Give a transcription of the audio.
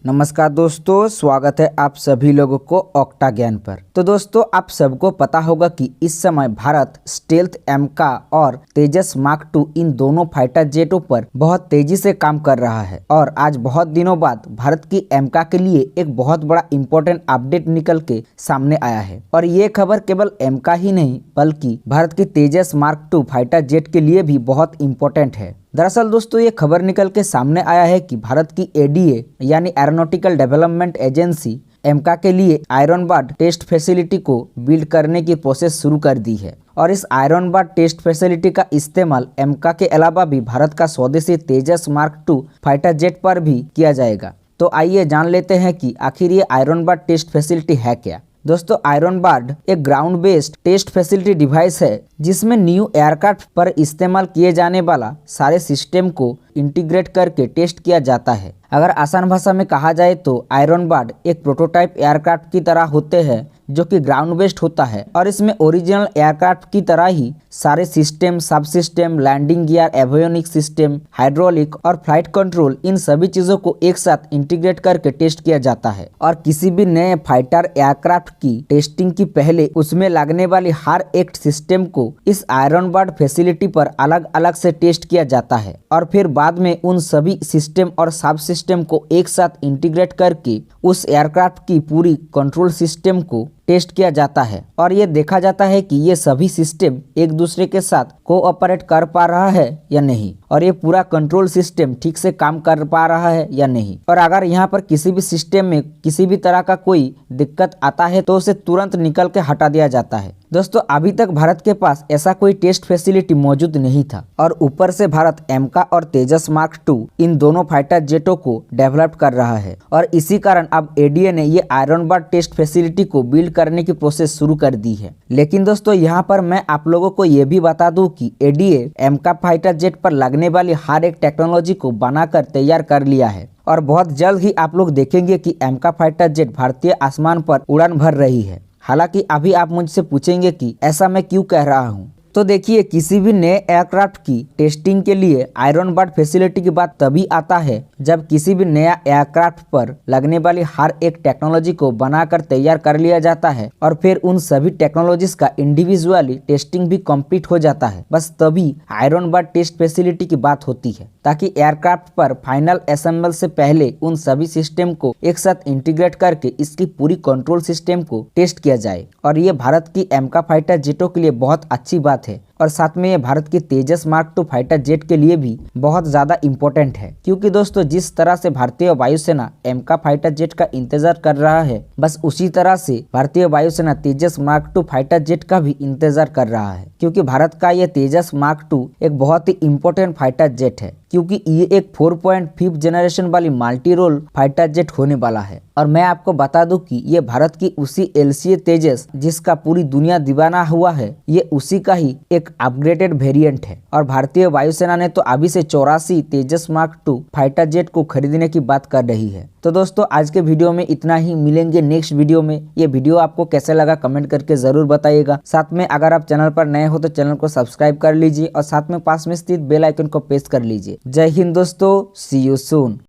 नमस्कार दोस्तों, स्वागत है आप सभी लोगों को ऑक्टा ज्ञान पर। तो दोस्तों, आप सबको पता होगा कि इस समय भारत स्टेल्थ एमका और तेजस मार्क 2 इन दोनों फाइटर जेटों पर बहुत तेजी से काम कर रहा है। और आज बहुत दिनों बाद भारत की एमका के लिए एक बहुत बड़ा इम्पोर्टेंट अपडेट निकल के सामने आया है। और ये खबर केवल एमका ही नहीं बल्कि भारत की तेजस मार्क 2 फाइटर जेट के लिए भी बहुत इम्पोर्टेंट है। दरअसल दोस्तों, ये खबर निकल के सामने आया है कि भारत की एडीए यानी एरोनॉटिकल डेवलपमेंट एजेंसी एमका के लिए आयरन बर्ड टेस्ट फैसिलिटी को बिल्ड करने की प्रोसेस शुरू कर दी है। और इस आयरन बर्ड टेस्ट फैसिलिटी का इस्तेमाल एमका के अलावा भी भारत का स्वदेशी तेजस मार्क 2 फाइटर जेट पर भी किया जाएगा। तो आइए जान लेते हैं कि आखिर ये आयरन बर्ड टेस्ट फैसिलिटी है क्या। दोस्तों, आयरन बर्ड एक ground based test facility device है जिसमें न्यू एयरक्राफ्ट पर इस्तेमाल किए जाने वाला सारे सिस्टम को इंटीग्रेट करके टेस्ट किया जाता है। अगर आसान भाषा में कहा जाए तो आयरन बर्ड एक प्रोटोटाइप एयरक्राफ्ट की तरह होते हैं जो कि ग्राउंड बेस्ड होता है और इसमें ओरिजिनल एयरक्राफ्ट की तरह ही सारे सिस्टम, सब system, landing gear, avionics system, hydraulic और फ्लाइट कंट्रोल, इन सभी चीजों को एक साथ इंटीग्रेट करके टेस्ट किया जाता है। और किसी भी नए फाइटर एयरक्राफ्ट की टेस्टिंग की पहले उसमें लगने वाली हर एक सिस्टम को इस आयरन बर्ड फैसिलिटी पर अलग अलग से टेस्ट किया जाता है और फिर बाद में उन सभी सिस्टम और सब सिस्टम को एक साथ इंटीग्रेट करके उस एयरक्राफ्ट की पूरी कंट्रोल सिस्टम को टेस्ट किया जाता है। और ये देखा जाता है कि ये सभी सिस्टम एक दूसरे के साथ कोऑपरेट कर पा रहा है या नहीं, और ये पूरा कंट्रोल सिस्टम ठीक से काम कर पा रहा है या नहीं। और अगर यहाँ पर किसी भी सिस्टम में किसी भी तरह का कोई दिक्कत आता है तो उसे तुरंत निकल के हटा दिया जाता है। दोस्तों, अभी तक भारत के पास ऐसा कोई टेस्ट फैसिलिटी मौजूद नहीं था और ऊपर से भारत एमका और तेजस मार्क 2 इन दोनों फाइटर जेटों को डेवलप कर रहा है। और इसी कारण अब एडीए ने ये आयरन बर्ड टेस्ट फैसिलिटी को बिल्ड करने की प्रोसेस शुरू कर दी है। लेकिन दोस्तों, यहाँ पर मैं आप लोगों को ये भी बता दूं कि एडीए एमका फाइटर जेट पर लगने वाली हर एक टेक्नोलॉजी को बनाकर तैयार कर लिया है और बहुत जल्द ही आप लोग देखेंगे कि एमका फाइटर जेट भारतीय आसमान पर उड़ान भर रही है। हालांकि अभी आप मुझसे पूछेंगे कि ऐसा मैं क्यों कह रहा हूँ। तो देखिए, किसी भी नए एयरक्राफ्ट की टेस्टिंग के लिए आयरन बर्ड फैसिलिटी की बात तभी आता है जब किसी भी नया एयरक्राफ्ट पर लगने वाली हर एक टेक्नोलॉजी को बनाकर तैयार कर लिया जाता है और फिर उन सभी टेक्नोलॉजीज का इंडिविजुअली टेस्टिंग भी कंप्लीट हो जाता है। बस तभी आयरन बर्ड टेस्ट फैसिलिटी की बात होती है, ताकि एयरक्राफ्ट पर फाइनल असेंबल से पहले उन सभी सिस्टम को एक साथ इंटीग्रेट करके इसकी पूरी कंट्रोल सिस्टम को टेस्ट किया जाए। और ये भारत की एमका फाइटर जेटों के लिए बहुत अच्छी बात है और साथ में ये भारत की तेजस मार्क 2 फाइटर जेट के लिए भी बहुत ज्यादा इम्पोर्टेंट है। क्योंकि दोस्तों, जिस तरह से भारतीय वायुसेना एमका फाइटर जेट का इंतजार कर रहा है, बस उसी तरह से भारतीय वायुसेना तेजस मार्क 2 फाइटर जेट का भी इंतजार कर रहा है। क्योंकि भारत का ये तेजस मार्क 2 एक बहुत ही इम्पोर्टेंट फाइटर जेट है, क्योंकि ये एक 4.5 जनरेशन वाली मल्टी रोल फाइटर जेट होने वाला है। और मैं आपको बता दूं कि ये भारत की उसी एलसीए तेजस जिसका पूरी दुनिया दीवाना हुआ है, ये उसी का ही एक अपग्रेडेड वेरिएंट है। और भारतीय वायुसेना ने तो अभी से 84 तेजस मार्क 2 फाइटर जेट को खरीदने की बात कर रही है। तो दोस्तों, आज के वीडियो में इतना ही। मिलेंगे नेक्स्ट वीडियो में। ये वीडियो आपको कैसे लगा कमेंट करके जरूर बताइएगा। साथ में अगर आप चैनल पर नए हो तो चैनल को सब्सक्राइब कर लीजिए और साथ में पास में स्थित बेल आइकन को प्रेस कर लीजिए। जय हिंद दोस्तों, सी यू सून।